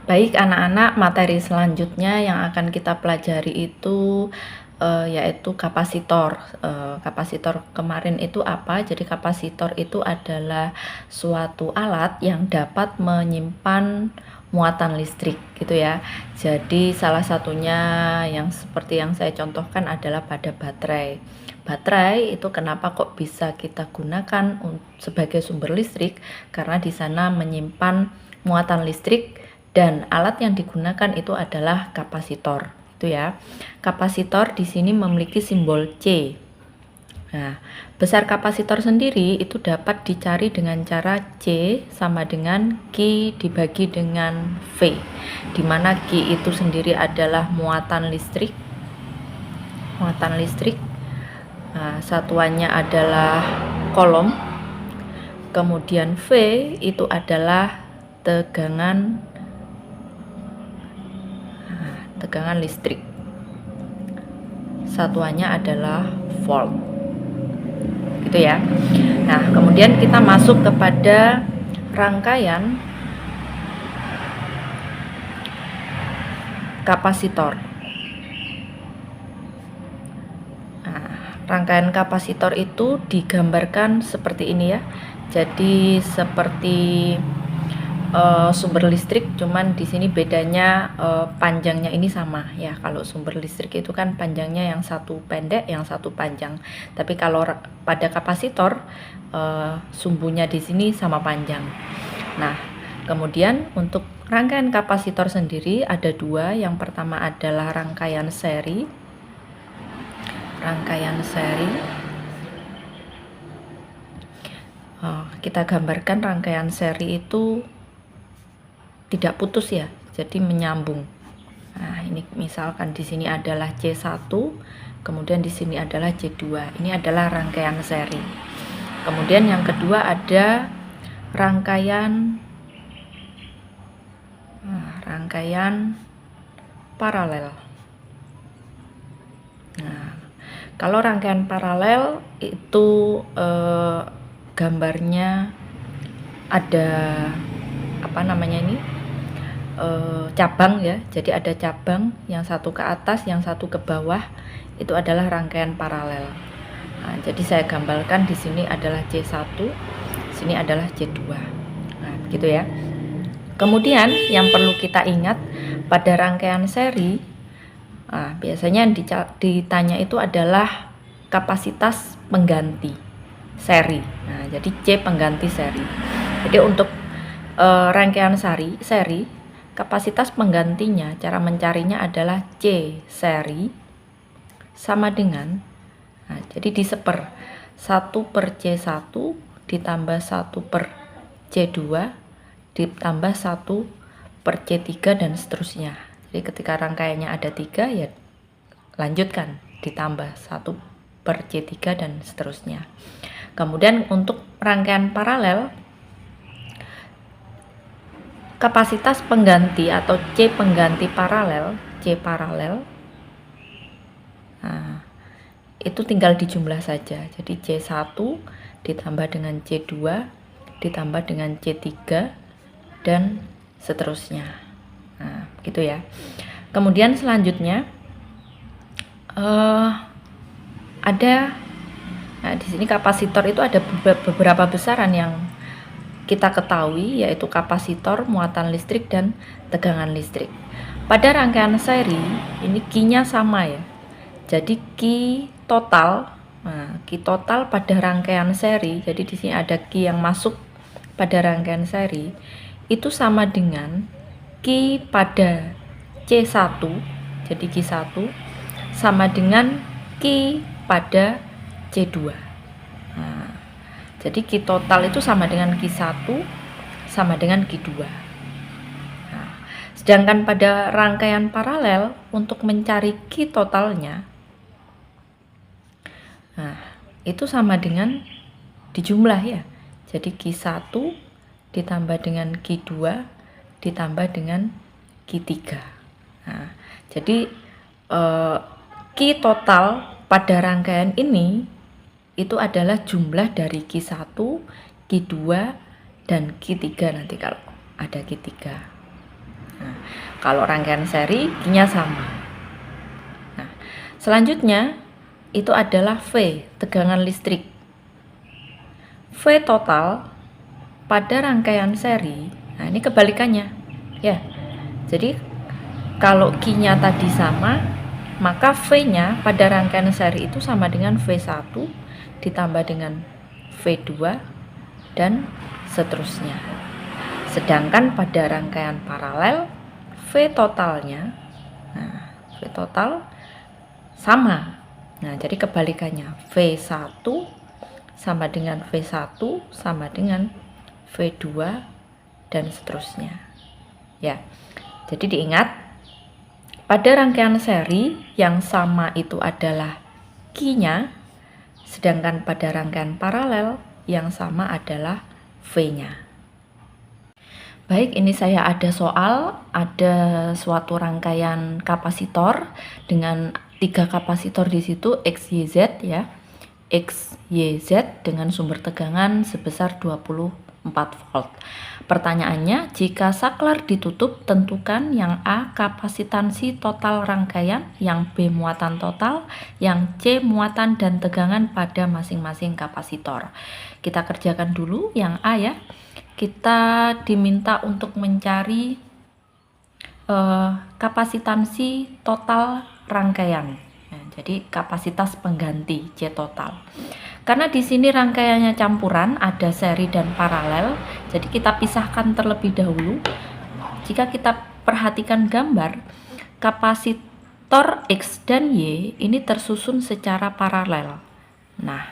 Baik anak-anak, materi selanjutnya yang akan kita pelajari itu yaitu kapasitor. Kapasitor kemarin itu apa? Jadi kapasitor itu adalah suatu alat yang dapat menyimpan muatan listrik gitu ya. Jadi salah satunya yang seperti yang saya contohkan adalah pada baterai. Baterai itu kenapa kok bisa kita gunakan sebagai sumber listrik? Karena di sana menyimpan muatan listrik dan alat yang digunakan itu adalah kapasitor, itu ya. Kapasitor di sini memiliki simbol C. Nah, besar kapasitor sendiri itu dapat dicari dengan cara C sama dengan Q dibagi dengan V, di mana Q itu sendiri adalah muatan listrik. Muatan listrik. Nah, satuannya adalah Coulomb. Kemudian V itu adalah tegangan listrik. Satuannya adalah volt. Gitu ya. Nah, kemudian kita masuk kepada rangkaian kapasitor. Nah, rangkaian kapasitor itu digambarkan seperti ini ya. Jadi seperti sumber listrik, cuman di sini bedanya panjangnya ini sama ya. Kalau sumber listrik itu kan panjangnya yang satu pendek, yang satu panjang. Tapi kalau pada kapasitor sumbunya di sini sama panjang. Nah, kemudian untuk rangkaian kapasitor sendiri ada dua. Yang pertama adalah rangkaian seri. Rangkaian seri. Kita gambarkan rangkaian seri itu tidak putus ya, jadi menyambung. Nah, ini misalkan di sini adalah C1, kemudian di sini adalah C2. Ini adalah rangkaian seri. Kemudian yang kedua ada rangkaian paralel. Nah, kalau rangkaian paralel itu gambarnya ada cabang ya. Jadi ada cabang, yang satu ke atas, yang satu ke bawah, itu adalah rangkaian paralel. Nah, jadi saya gambarkan di sini adalah C1, sini adalah C2. Nah, gitu ya. Kemudian yang perlu kita ingat pada rangkaian seri, biasanya yang ditanya itu adalah kapasitas pengganti seri. Nah, jadi C pengganti seri. Jadi untuk rangkaian seri, kapasitas penggantinya, cara mencarinya adalah C seri sama dengan, jadi diseper 1/C1 ditambah 1/C2 ditambah 1/C3 dan seterusnya. Jadi ketika rangkaiannya ada 3 ya lanjutkan ditambah 1/C3 dan seterusnya. Kemudian untuk rangkaian paralel, kapasitas pengganti atau C pengganti paralel, C paralel, itu tinggal dijumlah saja. Jadi C1 ditambah dengan C2 ditambah dengan C3 dan seterusnya. Nah, gitu ya. Kemudian selanjutnya di sini kapasitor itu ada beberapa besaran yang kita ketahui, yaitu kapasitor, muatan listrik, dan tegangan listrik. Pada rangkaian seri ini Q-nya sama ya. Jadi Q total pada rangkaian seri, jadi di sini ada Q yang masuk pada rangkaian seri itu sama dengan Q pada C1. Jadi Q1 sama dengan Q pada C2. Jadi Q total itu sama dengan Q1 sama dengan Q2. Sedangkan pada rangkaian paralel untuk mencari Q totalnya, itu sama dengan dijumlah ya. Jadi Q1 ditambah dengan Q2 ditambah dengan Q3. Jadi Q total pada rangkaian ini itu adalah jumlah dari Q1, Q2, dan Q3 nanti kalau ada Q3. Nah, Kalau rangkaian seri, Q-nya sama. Nah, selanjutnya itu adalah V, tegangan listrik. V total pada rangkaian seri, nah ini kebalikannya. Ya, jadi kalau Q-nya tadi sama, maka V-nya pada rangkaian seri itu sama dengan V1 ditambah dengan V2 dan seterusnya. Sedangkan pada rangkaian paralel, V totalnya, nah, V total sama. Nah, jadi kebalikannya, V1 sama dengan V1 sama dengan V2 dan seterusnya. Ya, jadi diingat, pada rangkaian seri yang sama itu adalah Q-nya, sedangkan pada rangkaian paralel yang sama adalah V-nya. Baik, ini saya ada soal, ada suatu rangkaian kapasitor dengan 3 kapasitor di situ X, Y, Z ya. X, Y, Z dengan sumber tegangan sebesar 24 volt. Pertanyaannya, jika saklar ditutup, tentukan yang A kapasitansi total rangkaian, yang B muatan total, yang C muatan dan tegangan pada masing-masing kapasitor. Kita kerjakan dulu yang A ya. Kita diminta untuk mencari kapasitansi total rangkaian. Nah, jadi kapasitas pengganti C total. Karena di sini rangkaiannya campuran, ada seri dan paralel, jadi kita pisahkan terlebih dahulu. Jika kita perhatikan gambar, kapasitor X dan Y ini tersusun secara paralel. Nah,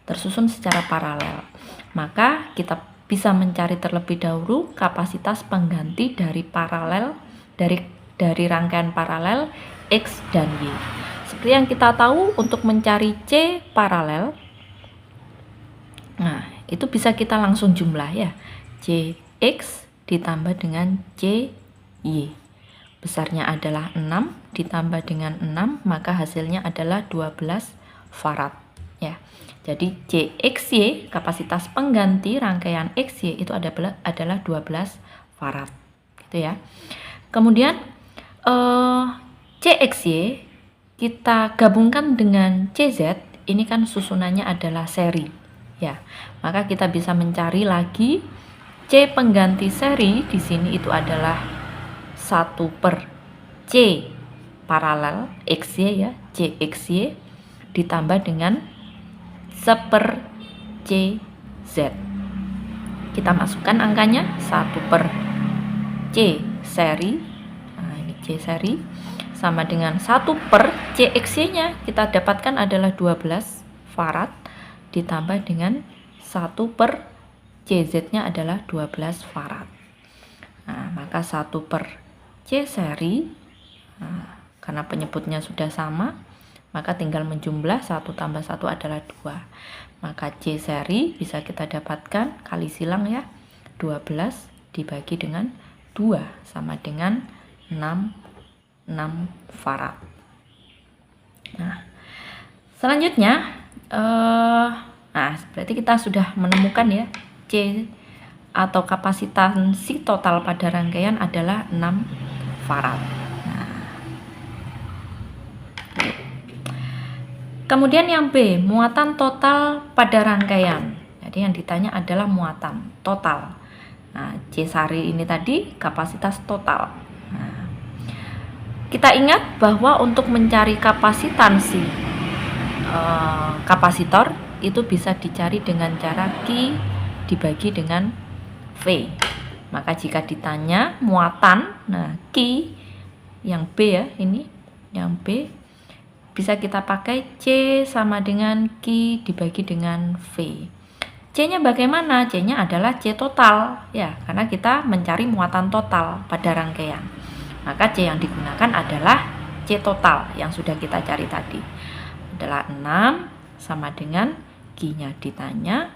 tersusun secara paralel. Maka kita bisa mencari terlebih dahulu kapasitas pengganti dari paralel, dari rangkaian paralel X dan Y. Seperti yang kita tahu, untuk mencari C paralel, nah itu bisa kita langsung jumlah ya, CX ditambah dengan CY. Besarnya adalah 6 ditambah dengan 6, maka hasilnya adalah 12 farad ya. Jadi CXY, kapasitas pengganti rangkaian XY itu adalah 12 farad gitu ya. Kemudian CXY kita gabungkan dengan CZ, ini kan susunannya adalah seri ya. Maka kita bisa mencari lagi C pengganti seri di sini itu adalah 1 per C paralel XY ya, CXY ditambah dengan 1 per CZ. Kita masukkan angkanya, 1 per C seri, nah ini C seri, sama dengan 1 per CXY nya kita dapatkan adalah 12 farad, ditambah dengan 1 per CZ nya adalah 12 farad. Nah, maka 1 per C seri, nah, karena penyebutnya sudah sama, maka tinggal menjumlah 1 tambah 1 adalah 2. Maka C seri bisa kita dapatkan, kali silang ya, 12 dibagi dengan 2 sama dengan 6 farad. Nah, selanjutnya berarti kita sudah menemukan ya, C atau kapasitansi total pada rangkaian adalah 6 farad. Kemudian yang B, muatan total pada rangkaian. Jadi yang ditanya adalah muatan total. Nah, C sari ini tadi kapasitas total. Nah, kita ingat bahwa untuk mencari kapasitansi kapasitor itu bisa dicari dengan cara Q dibagi dengan V. Maka jika ditanya muatan, nah Q yang B ya, ini yang B, bisa kita pakai C sama dengan Q dibagi dengan V. C-nya bagaimana? C-nya adalah C total ya, karena kita mencari muatan total pada rangkaian. Maka C yang digunakan adalah C total yang sudah kita cari tadi. Adalah 6 sama dengan Q-nya ditanya,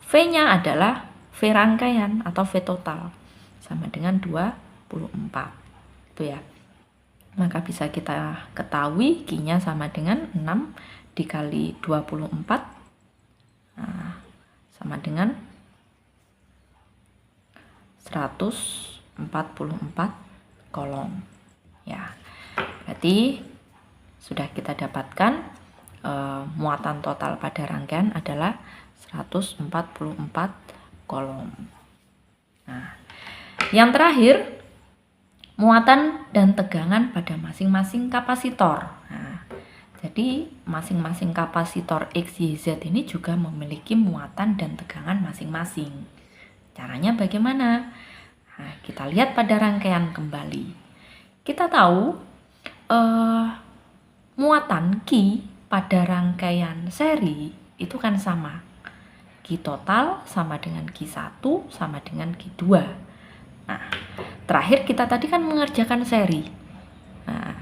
V-nya adalah V rangkaian atau V total sama dengan 24. Itu ya. Maka bisa kita ketahui Q-nya sama dengan 6 dikali 24, nah, sama dengan 140 kolom. Ya, berarti sudah kita dapatkan muatan total pada rangkaian adalah 144 kolom. Nah, yang terakhir, muatan dan tegangan pada masing-masing kapasitor. Nah, jadi masing-masing kapasitor X, Y, Z ini juga memiliki muatan dan tegangan masing-masing. Caranya bagaimana? Nah, kita lihat pada rangkaian kembali. Kita tahu muatan Q pada rangkaian seri itu kan sama. Q total sama dengan Q1 sama dengan Q2. Nah, terakhir kita tadi kan mengerjakan seri. Nah,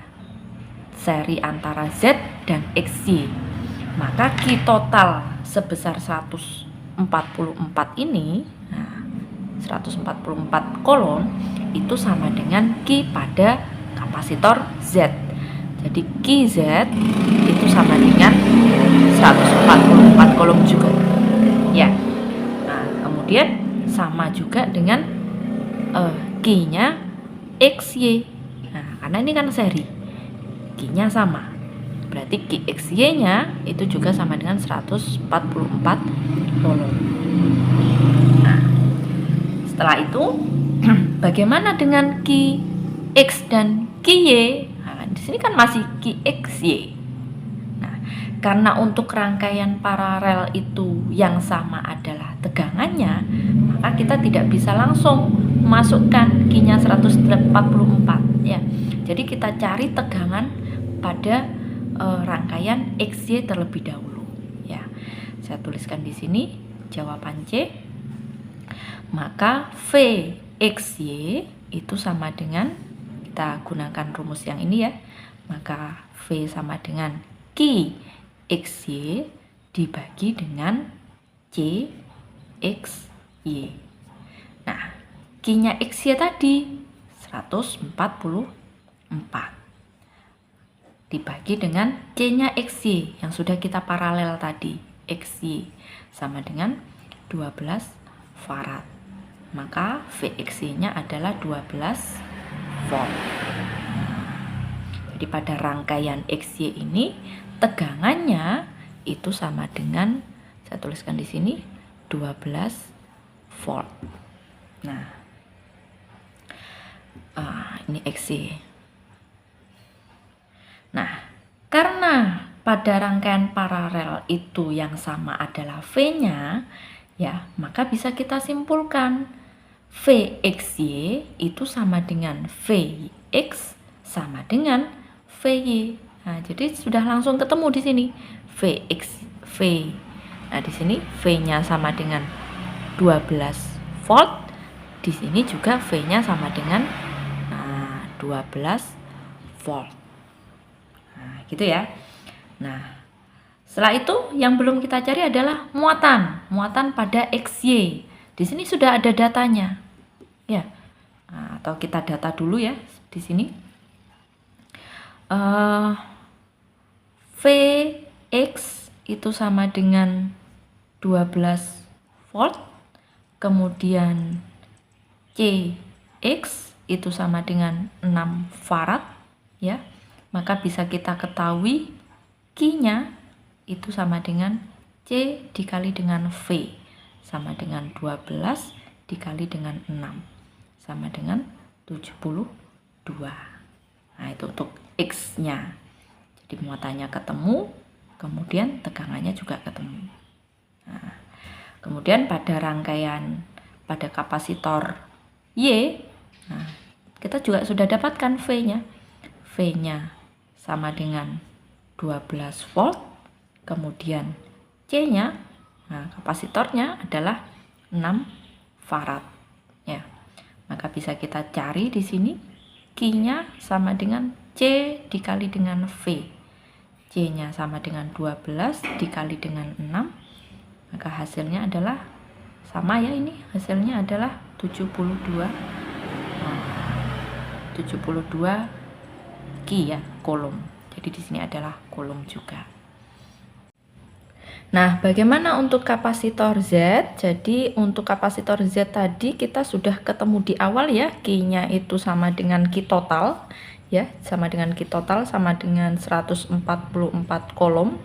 seri antara Z dan XY. Maka Q total sebesar 144 ini, nah, 144 kolom itu sama dengan Q pada kapasitor Z. Jadi QZ itu sama dengan 144 kolom juga. Ya. Nah, kemudian sama juga dengan Q-nya XY. Nah, karena ini kan seri. Q-nya sama. Berarti QXY-nya itu juga sama dengan 144 kolom. Nah, setelah itu bagaimana dengan QX dan QY? Nah, di sini kan masih QXY. Nah, karena untuk rangkaian paralel itu yang sama adalah tegangannya, maka kita tidak bisa langsung masukkan Q-nya 144 ya. Jadi kita cari tegangan pada rangkaian XY terlebih dahulu ya. Saya tuliskan di sini jawaban C. Maka VXY itu sama dengan, kita gunakan rumus yang ini ya. Maka V sama dengan QXY dibagi dengan CXY. Nah, Q-nya XY tadi 144 dibagi dengan C-nya XY yang sudah kita paralel tadi, XY sama dengan 12 farad. Maka VXY-nya adalah 12 volt. Jadi pada rangkaian XY ini tegangannya itu sama dengan, saya tuliskan di sini 12 volt. Nah, ini XY. Nah, karena pada rangkaian paralel itu yang sama adalah V-nya, ya, maka bisa kita simpulkan VXY itu sama dengan VX sama dengan VY. Nah, jadi sudah langsung ketemu di sini VX V. Nah, di sini V-nya sama dengan 12 volt. Di sini juga V-nya sama dengan 12 volt. Nah, gitu ya. Nah, setelah itu yang belum kita cari adalah muatan pada XY. Di sini sudah ada datanya. Ya. Nah, atau kita data dulu ya di sini. VX itu sama dengan 12 volt. Kemudian CX itu sama dengan 6 farad ya. Maka bisa kita ketahui Q-nya itu sama dengan C dikali dengan V sama dengan 12 dikali dengan 6 sama dengan 72. Nah, itu untuk X-nya. Jadi muatannya ketemu, kemudian tegangannya juga ketemu. Nah, kemudian pada rangkaian pada kapasitor Y, nah, kita juga sudah dapatkan V-nya. V-nya sama dengan 12 volt, kemudian C-nya, nah, kapasitornya adalah 6 farad ya. Maka bisa kita cari di sini Q-nya sama dengan C dikali dengan V. C-nya sama dengan 12 dikali dengan 6. Maka hasilnya adalah sama ya, ini hasilnya adalah 72 Q ya, kolom. Jadi di sini adalah kolom juga. Nah, bagaimana untuk kapasitor Z? Jadi untuk kapasitor Z tadi kita sudah ketemu di awal ya, Q-nya itu sama dengan Q total ya, sama dengan Q total sama dengan 144 kolom.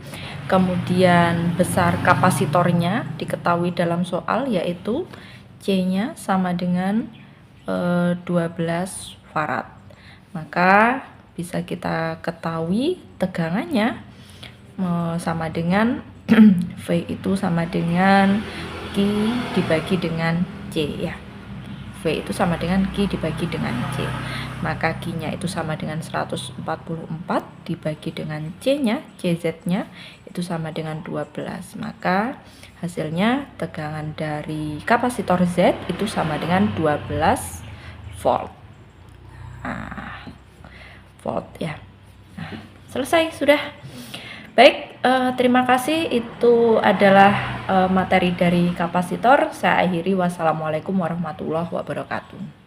Kemudian besar kapasitornya diketahui dalam soal, yaitu C-nya sama dengan 12 farad. Maka bisa kita ketahui tegangannya sama dengan V itu sama dengan Q dibagi dengan C ya. V itu sama dengan Q dibagi dengan C. Maka Q-nya itu sama dengan 144 dibagi dengan C-nya, CZ-nya itu sama dengan 12. Maka hasilnya tegangan dari kapasitor Z itu sama dengan 12 volt. Volt ya. Nah, selesai sudah. Baik, terima kasih. Itu adalah materi dari kapasitor. Saya akhiri. Wassalamualaikum warahmatullahi wabarakatuh.